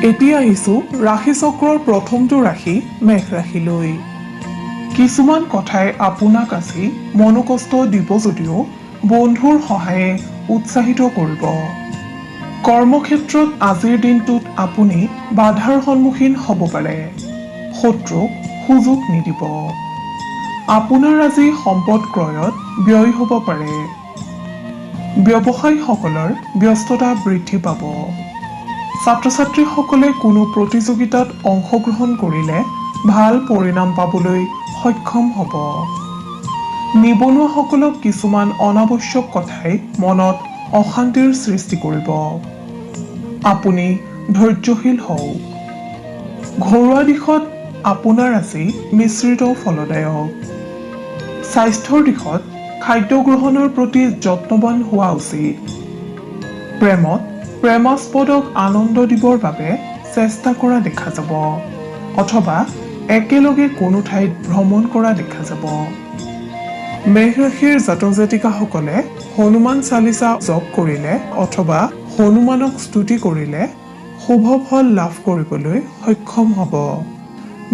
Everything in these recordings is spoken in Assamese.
এতিয়া আহিছোঁ ৰাশি চক্ৰৰ প্ৰথমটো ৰাশি মেঘ ৰাশিলৈ। কিছুমান কথাই আপোনাক আজি মনোকষ্ট দিব যদিও বন্ধুৰ সহায়ে উৎসাহিত কৰিব। কৰ্মক্ষেত্ৰত আজিৰ দিনটোত আপুনি বাধাৰ সন্মুখীন হ'ব পাৰে। শত্ৰুক সুযোগ নিদিব। আপোনাৰ আজি সম্পদ ক্ৰয়ত ব্যয় হ'ব পাৰে। ব্যৱসায়ীসকলৰ ব্যস্ততা বৃদ্ধি পাব। ছাত্ৰ-ছাত্ৰীসকলে কোনো প্ৰতিযোগিতাত অংশগ্ৰহণ কৰিলে ভাল পৰিণাম পাবলৈ সক্ষম হ'ব। নিবনুৱাসকলক কিছুমান অনাৱশ্যক কথাই মনত অশান্তিৰ সৃষ্টি কৰিব। আপুনি ধৈৰ্যশীল হওক। ঘৰুৱা দিশত আপোনাৰ আজি মিশ্ৰিত ফলদায়ক। স্বাস্থ্যৰ দিশত খাদ্য গ্ৰহণৰ প্ৰতি যত্নৱান হোৱা উচিত। প্ৰেমত প্ৰেমাস্পদক আনন্দ দিবৰ বাবে চেষ্টা কৰা দেখা যাব অথবা একেলগে কোনো ঠাইত ভ্ৰমণ কৰা দেখা যাব। মেঘ ৰাশিৰ জাতক জাতিকাসকলে হনুমান চালিচা জপ কৰিলে অথবা হনুমানক স্তুতি কৰিলে শুভ ফল লাভ কৰিবলৈ সক্ষম হ'ব।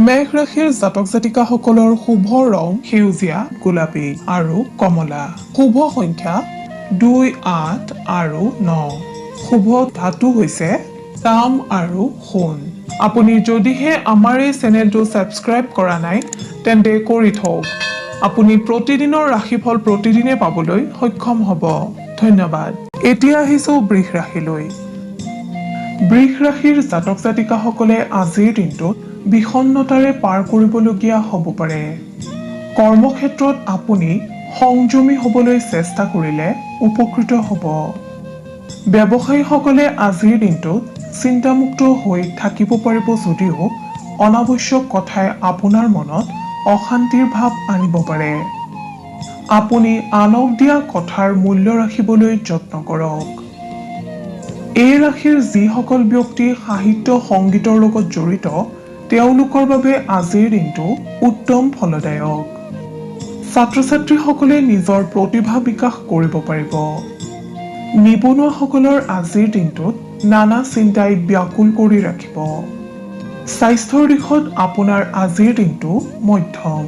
মেঘ ৰাশিৰ জাতক জাতিকাসকলৰ শুভ ৰং সেউজীয়া, গোলাপী আৰু কমলা। শুভ সংখ্যা 2, 8 আৰু 9। শুভ ধাতু হৈছে তাম আৰু সোণ। আপুনি যদিহে আমাৰ এই চেনেলটো ছাবস্ক্ৰাইব কৰা নাই তেন্তে কৰি থওক। আপুনি প্ৰতিদিনৰ ৰাশিফল প্ৰতিদিনে পাবলৈ সক্ষম হ'ব। ধন্যবাদ। এতিয়া আহিছোঁ বৃষ ৰাশিলৈ। বৃষ ৰাশিৰ জাতক জাতিকাসকলে আজিৰ দিনটোত বিষণ্ণতাৰে পাৰ কৰিবলগীয়া হ'ব পাৰে। কৰ্মক্ষেত্ৰত আপুনি সংযমী হ'বলৈ চেষ্টা কৰিলে উপকৃত হ'ব। ব্যৱসায়ীসকলে আজিৰ দিনটোত চিন্তামুক্ত হৈ থাকিব পাৰিব যদিও অনাৱশ্যক কথাই আপোনাৰ মনত অশান্তিৰ ভাৱ আনিব পাৰে। আপুনি আনক দিয়া কথাৰ মূল্য ৰাখিবলৈ যত্ন কৰক। এই ৰাশিৰ যিসকল ব্যক্তি সাহিত্য সংগীতৰ লগত জড়িত তেওঁলোকৰ বাবে আজিৰ দিনটো উত্তম ফলদায়ক। ছাত্ৰ-ছাত্ৰীসকলে নিজৰ প্ৰতিভা বিকাশ কৰিব পাৰিব। নিবনুৱাসকলৰ আজিৰ দিনটোত নানা চিন্তাই ব্যাকুল কৰি ৰাখিব। স্বাস্থ্যৰ দিশত আপোনাৰ আজিৰ দিনটো মধ্যম।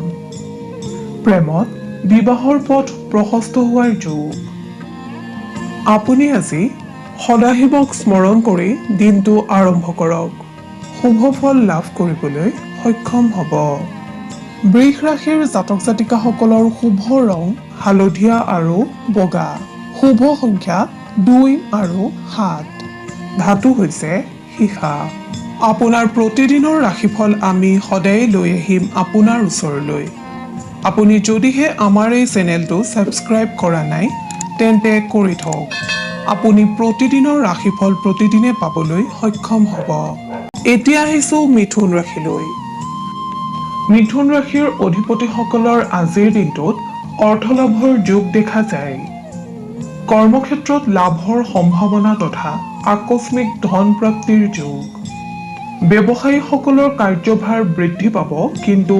প্ৰেমত বিবাহৰ পথ প্ৰশস্ত হোৱাৰ যোগ। আপুনি আজি সদাশিৱক স্মৰণ কৰি দিনটো আৰম্ভ কৰক। শুভ ফল লাভ কৰিবলৈ সক্ষম হ'ব। বৃষ ৰাশিৰ জাতক জাতিকাসকলৰ শুভ ৰং হালধীয়া আৰু বগা। শুভ সংখ্যা 2 আৰু 7। ধাতু হৈছে সীসা। আপোনাৰ প্ৰতিদিনৰ ৰাশিফল আমি সদায় লৈ আহিম আপোনাৰ ওচৰলৈ। আপুনি যদিহে আমাৰ এই চেনেলটো ছাবস্ক্ৰাইব কৰা নাই তেন্তে কৰি থওক। আপুনি প্ৰতিদিনৰ ৰাশিফল প্ৰতিদিনে পাবলৈ সক্ষম হ'ব। এতিয়া আহিছোঁ মিথুন ৰাশিলৈ। মিথুন ৰাশিৰ অধিপতিসকলৰ আজিৰ দিনটোত অৰ্থলাভৰ যোগ দেখা যায়। কৰ্মক্ষেত্ৰত লাভৰ সম্ভাৱনা তথা আকস্মিক ধন প্ৰাপ্তিৰ যোগ। ব্যৱসায়ীসকলৰ কাৰ্যভাৰ বৃদ্ধি পাব কিন্তু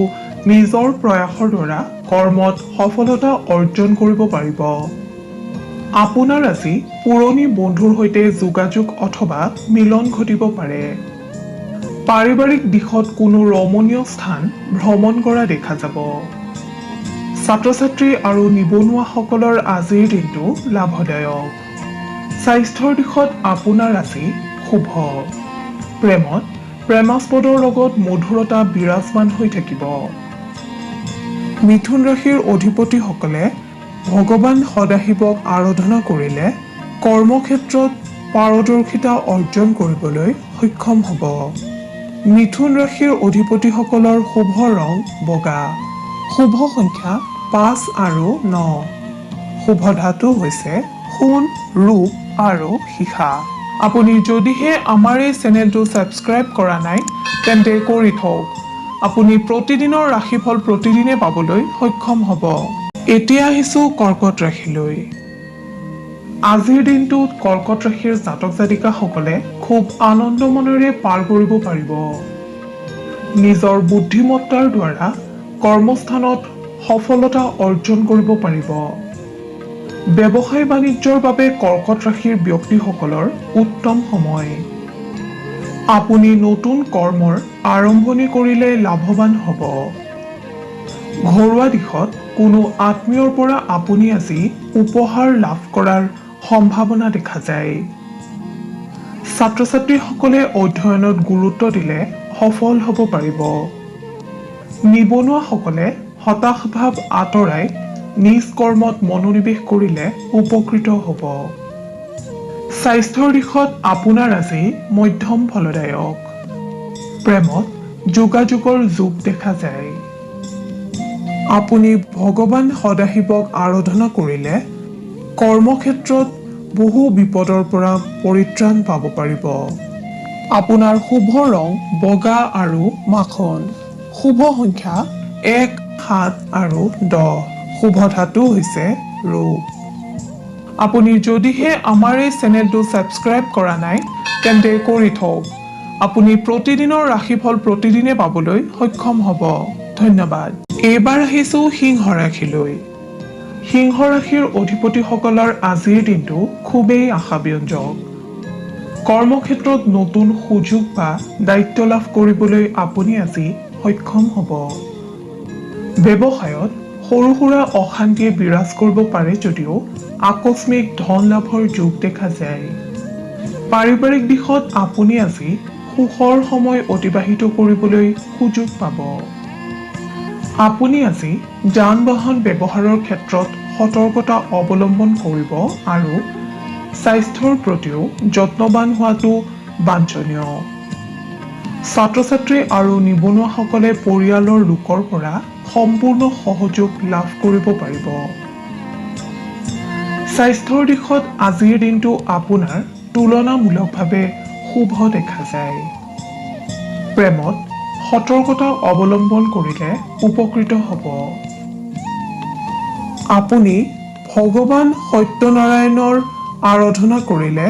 নিজৰ প্ৰয়াসৰ দ্বাৰা কৰ্মত সফলতা অৰ্জন কৰিব পাৰিব। আপোনাৰ আজি পুৰণি বন্ধুৰ সৈতে যোগাযোগ অথবা মিলন ঘটিব পাৰে। পাৰিবাৰিক দিশত কোনো ৰমণীয় স্থান ভ্ৰমণ কৰা দেখা যাব। ছাত্ৰ-ছাত্ৰী আৰু নিবনুৱাসকলৰ আজিৰ দিনটো লাভদায়ক। স্বাস্থ্যৰ দিশত আপোনাৰ আজি শুভ। প্ৰেমত প্ৰেমাস্পদৰ লগত মধুৰতা বিৰাজমান হৈ থাকিব। মিথুন ৰাশিৰ অধিপতিসকলে ভগৱান সদাশিৱক আৰাধনা কৰিলে কৰ্মক্ষেত্ৰত পাৰদৰ্শিতা অৰ্জন কৰিবলৈ সক্ষম হ'ব। মিথুন ৰাশিৰ অধিপতিসকলৰ শুভ ৰং বগা। শুভ সংখ্যা 5 আৰু 9। শুভ ধাতু হৈছে সোণ, ৰূপ আৰু সীসা। আপুনি যদিহে আমাৰ এই চেনেলটো ছাবস্ক্ৰাইব কৰা নাই তেন্তে কৰি থওক। আপুনি প্ৰতিদিনৰ ৰাশিফল প্ৰতিদিনে পাবলৈ সক্ষম হ'ব। এতিয়া আহিছোঁ কৰ্কট ৰাশিলৈ। আজিৰ দিনটোত কৰ্কট ৰাশিৰ জাতক জাতিকাসকলে খুব আনন্দ মনেৰে পাৰ কৰিব পাৰিব। নিজৰ বুদ্ধিমত্তাৰ দ্বাৰা কৰ্মস্থানত সফলতা অৰ্জন কৰিব পাৰিব। ব্যৱসায় বাণিজ্যৰ বাবে কৰ্কট ৰাশিৰ ব্যক্তিসকলৰ উত্তম সময়। আপুনি নতুন কৰ্মৰ আৰম্ভণি কৰিলে লাভৱান হ'ব। ঘৰুৱা দিশত কোনো আত্মীয়ৰ পৰা আপুনি আজি উপহাৰ লাভ কৰাৰ সম্ভাৱনা দেখা যায়। ছাত্ৰ-ছাত্ৰীসকলে অধ্যয়নত গুৰুত্ব দিলে সফল হ'ব পাৰিব। নিবনুৱাসকলে হতাশ ভাৱ আঁতৰাই নিজ কৰ্মত মনোনিৱেশ কৰিলে উপকৃত হ'ব। স্বাস্থ্যৰ দিশত আপোনাৰ আজি মধ্যম ফলদায়ক। প্ৰেমত যোগাযোগৰ যোগ দেখা যায়। আপুনি ভগৱান সদাশিৱক আৰাধনা কৰিলে কৰ্মক্ষেত্ৰত বহু বিপদৰ পৰা পৰিত্ৰাণ পাব পাৰিব। আপোনাৰ শুভ ৰং বগা আৰু মাখন। শুভ সংখ্যা 1, 7 আৰু 10। শুভ ধাতু হৈছে ৰূপ। আপুনি যদিহে আমাৰ এই চেনেলটো ছাবস্ক্ৰাইব কৰা নাই তেন্তে কৰি থওক। আপুনি প্ৰতিদিনৰ ৰাশিফল প্ৰতিদিনে পাবলৈ সক্ষম হ'ব। ধন্যবাদ। এইবাৰ আহিছো সিংহ ৰাশিলৈ। সিংহ ৰাশিৰ অধিপতিসকলৰ আজিৰ দিনটো খুবেই আশাব্যঞ্জক। কৰ্মক্ষেত্ৰত নতুন সুযোগ বা দায়িত্ব লাভ কৰিবলৈ আপুনি আজি সক্ষম হ'ব। ব্যৱসায়ত সৰু সুৰা অশান্তিয়ে বিৰাজ কৰিব পাৰে যদিও আকস্মিক ধন লাভৰ যোগ দেখা যায়। পাৰিবাৰিক দিশত আপুনি আজি সুখৰ সময় অতিবাহিত কৰিবলৈ সুযোগ পাব। আপুনি আজি যান-বাহন ব্যৱহাৰৰ ক্ষেত্ৰত সতৰ্কতা অৱলম্বন কৰিব আৰু স্বাস্থ্যৰ প্ৰতিও যত্নৱান হোৱাটো বাঞ্ছনীয়। ছাত্ৰ-ছাত্ৰী আৰু নিবনুৱাসকলে পৰিয়ালৰ লোকৰ পৰা সম্পূৰ্ণ সহযোগ লাভ কৰিব পাৰিব। স্বাস্থ্যৰ দিশত আজিৰ দিনটো আপোনাৰ তুলনামূলকভাৱে শুভ দেখা যায়। প্ৰেমত সতৰ্কতা অৱলম্বন কৰিলে উপকৃত হ'ব। আপুনি ভগৱান সত্যনাৰায়ণৰ আৰাধনা কৰিলে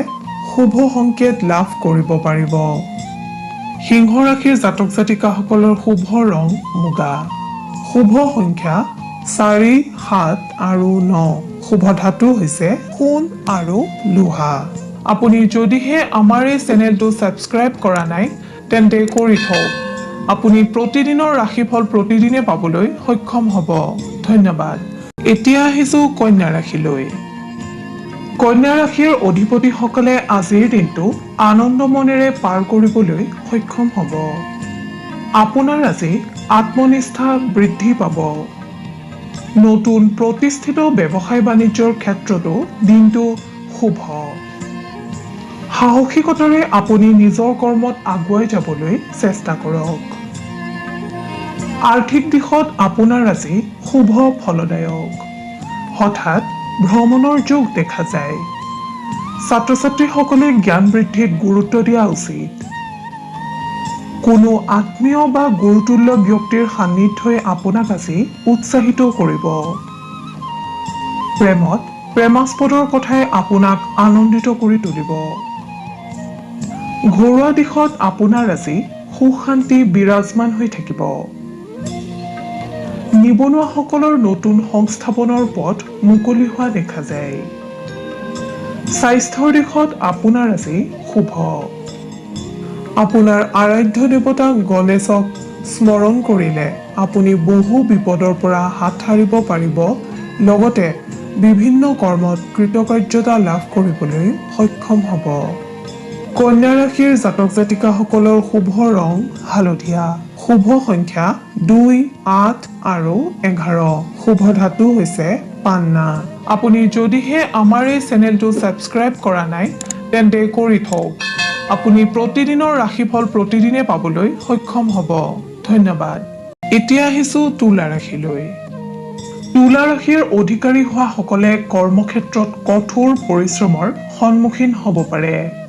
শুভ সংকেত লাভ কৰিব পাৰিব। সিংহ ৰাশিৰ জাতক জাতিকাসকলৰ শুভ ৰং মুগা। শুভ সংখ্যা 4, 7 আৰু 9। শুভ ধাতু হৈছে সোণ আৰু লোহা। আপুনি যদিহে আমাৰ এই চেনেলটো ছাবস্ক্ৰাইব কৰা নাই তেন্তে কৰি থওক। আপুনি প্ৰতিদিনৰ ৰাশিফল প্ৰতিদিনে পাবলৈ সক্ষম হ'ব। ধন্যবাদ। এতিয়া আহিছো কন্যা ৰাশিলৈ। কন্যা ৰাশিৰ অধিপতিসকলে আজিৰ দিনটো আনন্দ মনেৰে পাৰ কৰিবলৈ সক্ষম হ'ব। আপোনাৰ আজি আত্মনিষ্ঠা বৃদ্ধি পাব। নতুন প্ৰতিষ্ঠিত ব্যৱসায় বাণিজ্যৰ ক্ষেত্ৰতো দিনটো শুভ। সাহসিকতাৰে আপুনি নিজৰ কৰ্মত আগুৱাই যাবলৈ চেষ্টা কৰক। আৰ্থিক দিশত আপোনাৰ আজি শুভ ফলদায়ক। হঠাৎ ভ্ৰমণৰ যোগ দেখা যায়। ছাত্ৰ-ছাত্ৰীসকলে জ্ঞান বৃদ্ধিত গুৰুত্ব দিয়া উচিত। কোনো আত্মীয় বা গুৰুতুল্য ব্যক্তিৰ সান্নিধ্যই আপোনাক আজি উৎসাহিত কৰিব। প্ৰেমত প্ৰেমাস্পদৰ কথাই আপোনাক আনন্দিত কৰি তুলিব। ঘৰুৱা দিশত আপোনাৰ আজি সুখ শান্তি বিৰাজমান হৈ থাকিব। নিবনুৱাসকলৰ নতুন সংস্থাপনৰ পথ মুকলি হোৱা দেখা যায়। স্বাস্থ্যৰ দিশত আপোনাৰ আজি শুভ। আপোনাৰ আৰাধ্য দেৱতা গণেশক স্মৰণ কৰিলে আপুনি বহু বিপদৰ পৰা হাত সাৰিব পাৰিব। লগতে বিভিন্ন কৰ্মত কৃতকাৰ্যতা লাভ কৰিবলৈ সক্ষম হ'ব। কন্যা ৰাশিৰ জাতক জাতিকাসকলৰ শুভ ৰং হালধীয়া। শুভ সংখ্যা 2, 8 আৰু 11। শুভ ধাতু হৈছে পান্না। আপুনি যদিহে আমাৰ এই চেনেলটো ছাবস্ক্ৰাইব কৰা নাই তেন্তে কৰি থওক। আপুনি প্ৰতিদিনৰ ৰাশিফল প্ৰতিদিনে পাবলৈ সক্ষম হ'ব। ধন্যবাদ। এতিয়া আহিছো তুলা ৰাশিলৈ। তুলা ৰাশিৰ অধিকাৰী হোৱা সকলে কৰ্মক্ষেত্ৰত কঠোৰ পৰিশ্ৰমৰ সন্মুখীন হ'ব পাৰে।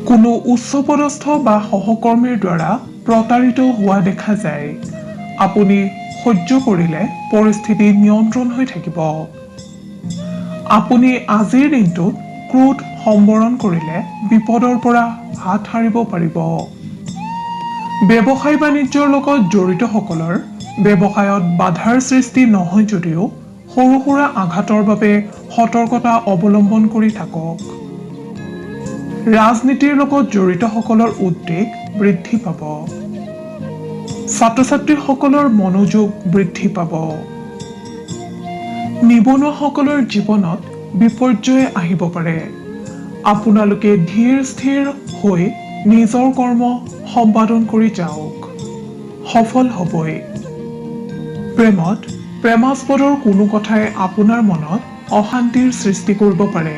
কোনো উচ্চপদস্থ বা সহকৰ্মীৰ দ্বাৰা প্ৰতাৰিত হোৱা দেখা যায়। আপুনি সহ্য কৰিলে পৰিস্থিতি নিয়ন্ত্ৰণ হৈ থাকিব। আপুনি আজিৰ দিনটোত ক্ৰোধ সম্বৰণ কৰিলে বিপদৰ পৰা হাত সাৰিব পাৰিব। ব্যৱসায় বাণিজ্যৰ লগত জড়িতসকলৰ ব্যৱসায়ত বাধাৰ সৃষ্টি নহয় যদিও সৰু সুৰা আঘাতৰ বাবে সতৰ্কতা অৱলম্বন কৰি থাকক। ৰাজনীতিৰ লগত জড়িতসকলৰ উদ্বেগ বৃদ্ধি পাব। ছাত্ৰ ছাত্ৰীসকলৰ মনোযোগ বৃদ্ধি পাব। নিবনুৱাসকলৰ জীৱনত বিপৰ্যয় আহিব পাৰে। আপোনালোকে ধীৰ স্থিৰ হৈ নিজৰ কৰ্ম সম্পাদন কৰি যাওক, সফল হ'বই। প্ৰেমত প্ৰেমাস্পদৰ কোনো কথাই আপোনাৰ মনত অশান্তিৰ সৃষ্টি কৰিব পাৰে।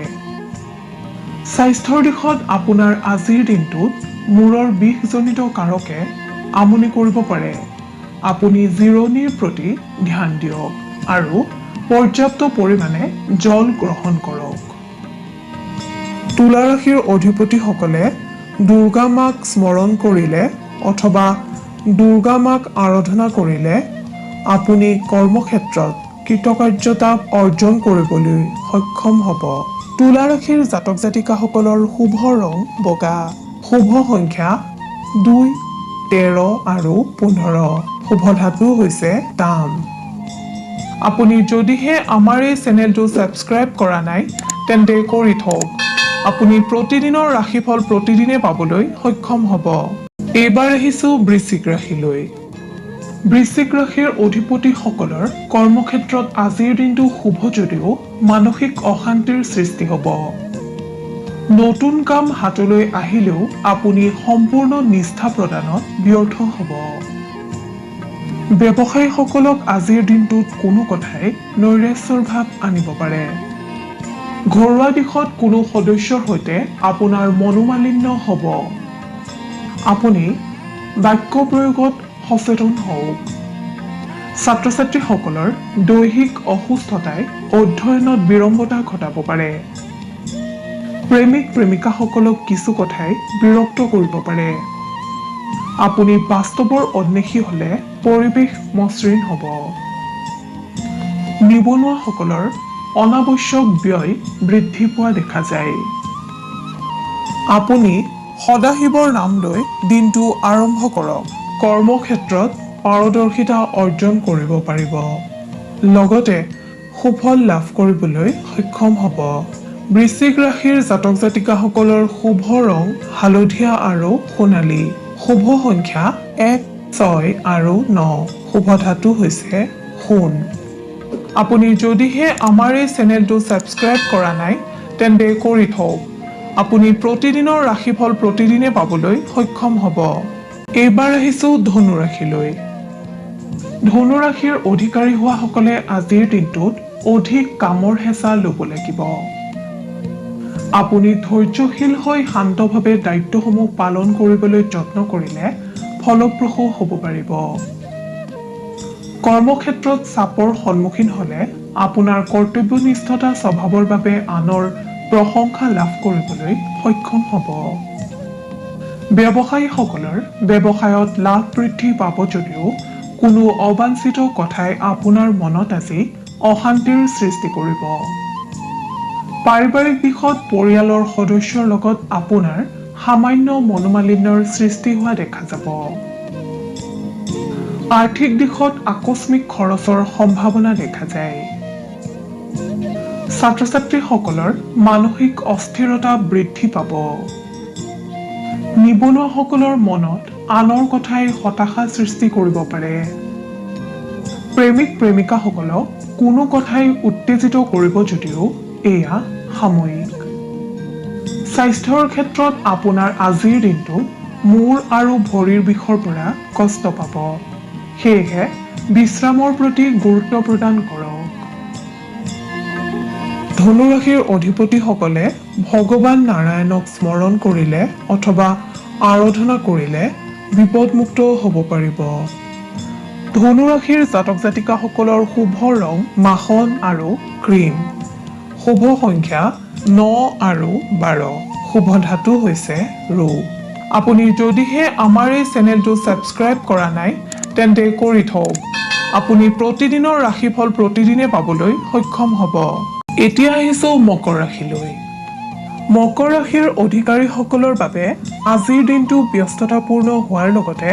স্বাস্থ্যৰ দিশত আপোনাৰ আজিৰ দিনটোত মূৰৰ বিষজনিত কাৰকে আমনি কৰিব পাৰে। আপুনি জিৰণিৰ প্ৰতি ধ্যান দিয়ক আৰু পৰ্যাপ্ত পৰিমাণে জল গ্ৰহণ কৰক। তুলা ৰাশিৰ অধিপতিসকলে দুৰ্গা মাক স্মৰণ কৰিলে অথবা দুৰ্গা মাক আৰাধনা কৰিলে আপুনি কৰ্মক্ষেত্ৰত কৃতকাৰ্যতা অৰ্জন কৰিবলৈ সক্ষম হ'ব। তুলা ৰাশিৰ জাতক জাতিকাসকলৰ শুভ ৰং বগা, শুভ সংখ্যা 2, 13 আৰু 15, শুভ ধাতু হৈছে তাম। আপুনি যদিহে আমাৰ এই চেনেলটো ছাবস্ক্ৰাইব কৰা নাই তেন্তে কৰি থওক। আপুনি প্ৰতিদিনৰ ৰাশিফল প্ৰতিদিনে পাবলৈ সক্ষম হ'ব। এইবাৰ আহিছোঁ বৃশ্চিক ৰাশিলৈ। বৃশ্চিক ৰাশিৰ অধিপতিসকলৰ কৰ্মক্ষেত্ৰত আজিৰ দিনটো শুভ যদিও মানসিক অশান্তিৰ সৃষ্টি হ'ব। নতুন কাম হাতলৈ আহিলেও আপুনি সম্পূৰ্ণ নিষ্ঠা প্ৰদানত ব্যৰ্থ হ'ব। ব্যৱসায়ীসকলক আজিৰ দিনটোত কোনো কথাই নৈৰাশ্যৰ ভাৱ আনিব পাৰে। ঘৰুৱা দিশত কোনো সদস্যৰ সৈতে আপোনাৰ মনোমালিন্য হ'ব। আপুনি বাক্য প্ৰয়োগত সচেতন হওক। ছাত্ৰ ছাত্ৰীসকলৰ দৈহিক অসুস্থতাই অধ্যয়নত বিড়ম্বতা ঘটাব পাৰে। প্ৰেমিক প্ৰেমিকাসকলক কিছু কথাই বিৰক্ত কৰিব পাৰে। আপুনি বাস্তৱৰ অন্বেষী হ'লে পৰিৱেশ মসৃণ হ'ব। নিবনুৱাসকলৰ অনাৱশ্যক ব্যয় বৃদ্ধি পোৱা দেখা যায়। আপুনি সদাশিৱৰ নাম লৈ দিনটো আৰম্ভ কৰক। কৰ্মক্ষেত্ৰত পাৰদৰ্শিতা অৰ্জন কৰিব পাৰিব। লগতে সুফল লাভ কৰিবলৈ সক্ষম হ'ব। বৃশ্চিক ৰাশিৰ জাতক জাতিকাসকলৰ শুভ ৰং হালধীয়া আৰু সোণালী, শুভ সংখ্যা 1, 6 আৰু 9, শুভ ধাতু হৈছে সোণ। আপুনি যদিহে আমাৰ এই চেনেলটো ছাবস্ক্ৰাইব কৰা নাই তেন্তে কৰি থওক। আপুনি প্ৰতিদিনৰ ৰাশিফল প্ৰতিদিনে পাবলৈ সক্ষম হ'ব। এইবাৰ আহিছোঁ ধনু ৰাশিলৈ। ধনু ৰাশিৰ অধিকাৰী হোৱাসকলে আজিৰ দিনটোত অধিক কামৰ হেঁচা ল'ব লাগিব। আপুনি ধৈৰ্যশীল হৈ শান্তভাৱে দায়িত্বসমূহ পালন কৰিবলৈ যত্ন কৰিলে ফলপ্ৰসূ হ'ব পাৰিব। কৰ্মক্ষেত্ৰত চাপৰ সন্মুখীন হ'লে আপোনাৰ কৰ্তব্যনিষ্ঠতা স্বভাৱৰ বাবে আনৰ প্ৰশংসা লাভ কৰিবলৈ সক্ষম হ'ব। ব্যৱসায়ীসকলৰ ব্যৱসায়ত লাভ বৃদ্ধি পাব যদিও কোনো অবাঞ্ছিত কথাই আপোনাৰ মনত আজি অশান্তিৰ সৃষ্টি কৰিব। পাৰিবাৰিক দিশত পৰিয়ালৰ সদস্যৰ লগত আপোনাৰ সামান্য মনোমালিন্যৰ সৃষ্টি হোৱা দেখা যাব। আৰ্থিক দিশত আকস্মিক খৰচৰ সম্ভাৱনা দেখা যায়। ছাত্ৰ ছাত্ৰীসকলৰ মানসিক অস্থিৰতা বৃদ্ধি পাব। নিবনুৱাসকলৰ মনত আনৰ কথাই হতাশা সৃষ্টি কৰিব পাৰে। প্ৰেমিক প্ৰেমিকাসকলক কোনো কথাই উত্তেজিত কৰিব যদিও এয়া সাময়িক। স্বাস্থ্যৰ ক্ষেত্ৰত আপোনাৰ আজিৰ দিনটো মূৰ আৰু ভৰিৰ বিষৰ পৰা কষ্ট পাব। সেয়েহে বিশ্ৰামৰ প্ৰতি গুৰুত্ব প্ৰদান কৰক। ধনু ৰাশিৰ অধিপতিসকলে ভগৱান নাৰায়ণক স্মৰণ কৰিলে অথবা আৰাধনা কৰিলে বিপদমুক্ত হ'ব পাৰিব। ধনু ৰাশিৰ জাতক জাতিকাসকলৰ শুভ ৰং মাখন আৰু ক্ৰীম, শুভ সংখ্যা 9 আৰু 12, শুভ ধাতু হৈছে ৰূপ। আপুনি যদিহে আমাৰ এই চেনেলটো ছাবস্ক্ৰাইব কৰা নাই তেন্তে কৰি থওক। আপুনি প্ৰতিদিনৰ ৰাশিফল প্ৰতিদিনে পাবলৈ সক্ষম হ'ব। এতিয়া আহিছোঁ মকৰ ৰাশিলৈ। মকৰ ৰাশিৰ অধিকাৰীসকলৰ বাবে আজিৰ দিনটো ব্যস্ততাপূৰ্ণ হোৱাৰ লগতে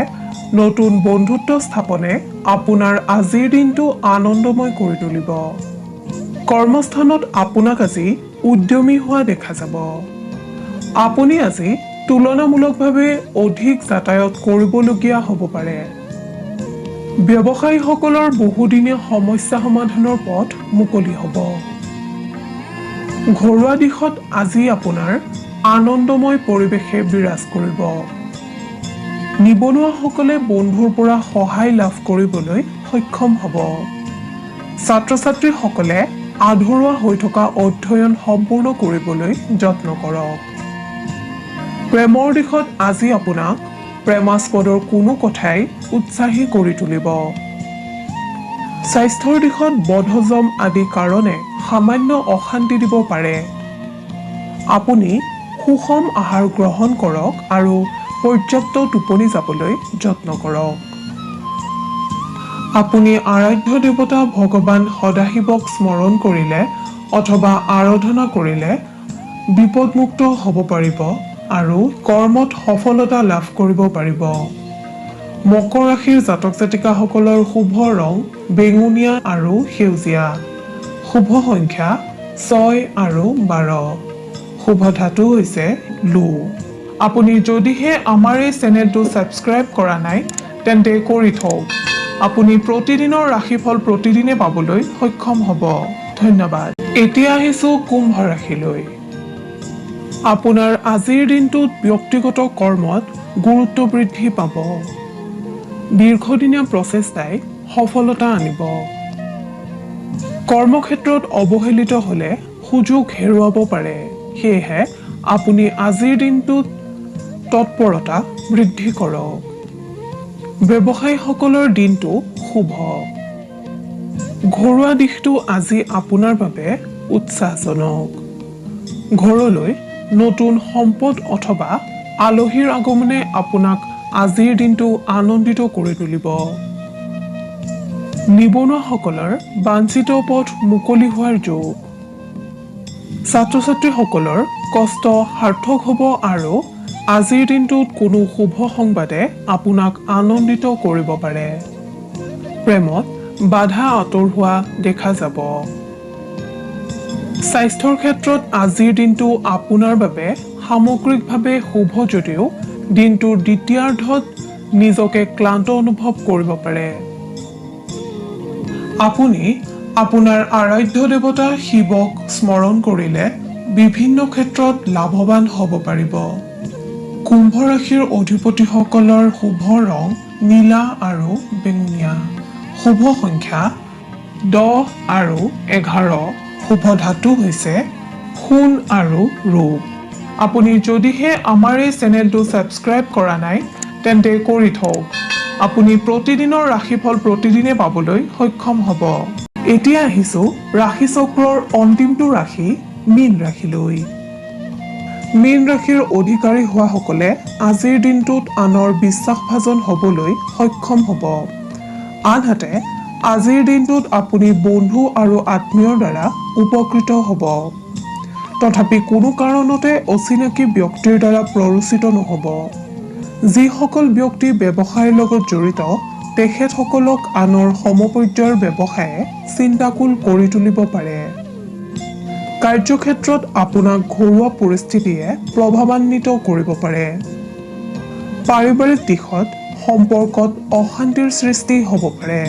নতুন বন্ধুত্ব স্থাপনে আপোনাৰ আজিৰ দিনটো আনন্দময় কৰি তুলিব। কৰ্মস্থানত আপোনাক আজি উদ্যমী হোৱা দেখা যাব। আপুনি আজি তুলনামূলকভাৱে অধিক যাতায়াত কৰিবলগীয়া হ'ব পাৰে। ব্যৱসায়ীসকলৰ বহুদিনীয়া সমস্যা সমাধানৰ পথ মুকলি হ'ব। ঘৰুৱা দিশত আজি আপোনাৰ আনন্দময় পৰিৱেশে বিৰাজ কৰিব। নিবনুৱাসকলে বন্ধুৰ পৰা সহায় লাভ কৰিবলৈ সক্ষম হ'ব। ছাত্ৰ-ছাত্ৰীসকলে আধৰুৱা হৈ থকা অধ্যয়ন সম্পূৰ্ণ কৰিবলৈ যত্ন কৰক। প্ৰেমৰ দিশত আজি আপোনাক প্ৰেমাস্পদৰ কোনো কথাই উৎসাহী কৰি তুলিব। স্বাস্থ্যৰ দিশত বদহজম আদি কাৰণে সামান্য অশান্তি দিব পাৰে। আপুনি সুষম আহাৰ গ্ৰহণ কৰক আৰু পৰ্যাপ্ত টোপনি যাবলৈ যত্ন কৰক। আপুনি আৰাধ্য দেৱতা ভগৱান সদাশিৱক স্মৰণ কৰিলে অথবা আৰাধনা কৰিলে বিপদমুক্ত হ'ব পাৰিব আৰু কৰ্মত সফলতা লাভ কৰিব পাৰিব। মকৰ ৰাশিৰ জাতক জাতিকাসকলৰ শুভ ৰং বেঙুনীয়া আৰু সেউজীয়া। শুভ সংখ্যা 6 আৰু 12। শুভ ধাতু হৈছে লো। আপুনি যদিহে আমাৰ এই চেনেলটো ছাবস্ক্ৰাইব কৰা নাই তেন্তে কৰি থওক। আপুনি প্ৰতিদিনৰ ৰাশিফল প্ৰতিদিনে পাবলৈ সক্ষম হ'ব। ধন্যবাদ। এতিয়া আহিছোঁ কুম্ভ ৰাশিলৈ। আপোনাৰ আজিৰ দিনটোত ব্যক্তিগত কৰ্মত গুৰুত্ব বৃদ্ধি পাব। দীৰ্ঘদিনীয়া প্ৰচেষ্টাই সফলতা আনিব। কৰ্মক্ষেত্ৰত অৱহেলিত হ'লে সুযোগ হেৰুৱাব পাৰে। সেয়েহে আপুনি আজিৰ দিনটোত তৎপৰতা বৃদ্ধি কৰক। ব্যৱসায়ীসকলৰ দিনটো শুভ। ঘৰুৱা দিশটো আজি আপোনাৰ বাবে উৎসাহজনক। ঘৰলৈ নতুন সম্পদ অথবা আলহীৰ আগমনে আপোনাক আজিৰ দিনটো আনন্দিত কৰি তুলিব। নিবনুৱাসকলৰ বাঞ্ছিত পথ মুকলি হোৱাৰ যোগ। ছাত্ৰ-ছাত্ৰীসকলৰ কষ্ট সাৰ্থক হ'ব আৰু আজিৰ দিনটোত কোনো শুভ সংবাদে আপোনাক আনন্দিত কৰিব পাৰে। প্ৰেমত বাধা আঁতৰ হোৱা দেখা যাব। স্বাস্থ্যৰ ক্ষেত্ৰত আজিৰ দিনটো আপোনাৰ বাবে সামগ্ৰিকভাৱে শুভ যদিও দিনটোৰ দ্বিতীয়াৰ্ধত নিজকে ক্লান্ত অনুভৱ কৰিব পাৰে। আপুনি আপোনাৰ আৰাধ্য দেৱতা শিৱক স্মৰণ কৰিলে বিভিন্ন ক্ষেত্ৰত লাভৱান হ'ব পাৰিব। কুম্ভ ৰাশিৰ অধিপতিসকলৰ শুভ ৰং নীলা আৰু বেঙুনীয়া। শুভ সংখ্যা 10 আৰু 11। শুভ ধাতু হৈছে সোণ আৰু ৰূপ। আপুনি যদিহে আমাৰ এই চেনেলটো ছাবস্ক্ৰাইব কৰা নাই তেন্তে কৰি থওক। আপুনি প্ৰতিদিনৰ ৰাশিফল প্ৰতিদিনে পাবলৈ সক্ষম হ'ব। এতিয়া আহিছোঁ ৰাশিচক্ৰৰ অন্তিমটো ৰাশি মীন ৰাশিলৈ। মীন ৰাশিৰ অধিকাৰী হোৱাসকলে আজিৰ দিনটোত আনৰ বিশ্বাসভাজন হ'বলৈ সক্ষম হ'ব। আনহাতে আজিৰ দিনটোত আপুনি বন্ধু আৰু আত্মীয়ৰ দ্বাৰা উপকৃত হ'ব। তথাপি কোনো কাৰণতে অচিনাকি ব্যক্তিৰ দ্বাৰা প্ৰৰোচিত নহ'ব। যিসকল ব্যক্তি ব্যৱসায়ৰ লগত জড়িত তেখেতসকলক আনৰ সমপৰ্যায়ৰ ব্যৱসায়ে চিন্তাকুল কৰি তুলিব পাৰে। কাৰ্যক্ষেত্ৰত আপোনাক ঘৰুৱা পৰিস্থিতিয়ে প্ৰভাৱান্বিত কৰিব পাৰে। পাৰিবাৰিক দিশত সম্পৰ্কত অশান্তিৰ সৃষ্টি হ'ব পাৰে।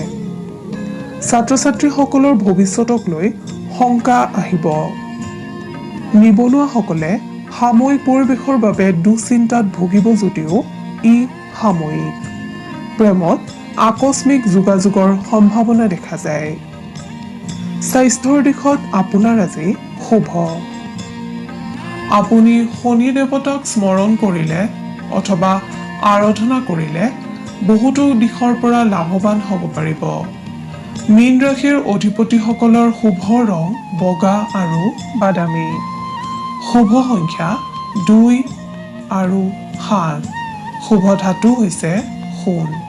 ছাত্ৰ-ছাত্ৰীসকলৰ ভৱিষ্যতক লৈ শংকা আহিব। নিবনুৱাসকলে সাময়িক পৰিৱেশৰ বাবে দুশ্চিন্তাত ভুগিব যদিও ই সাময়িক। প্ৰেমত আকস্মিক যোগাযোগৰ সম্ভাৱনা দেখা যায়। স্বাস্থ্যৰ দিশত আপোনাৰ আজি শুভ। আপুনি শনি দেৱতাক স্মৰণ কৰিলে অথবা আৰাধনা কৰিলে বহুতো দিশৰ পৰা লাভৱান হ'ব পাৰিব। মীন ৰাশিৰ অধিপতিসকলৰ শুভ ৰং বগা আৰু বাদামী। শুভ সংখ্যা 2 আৰু 7। শুভ ধাতু হৈছে সোণ।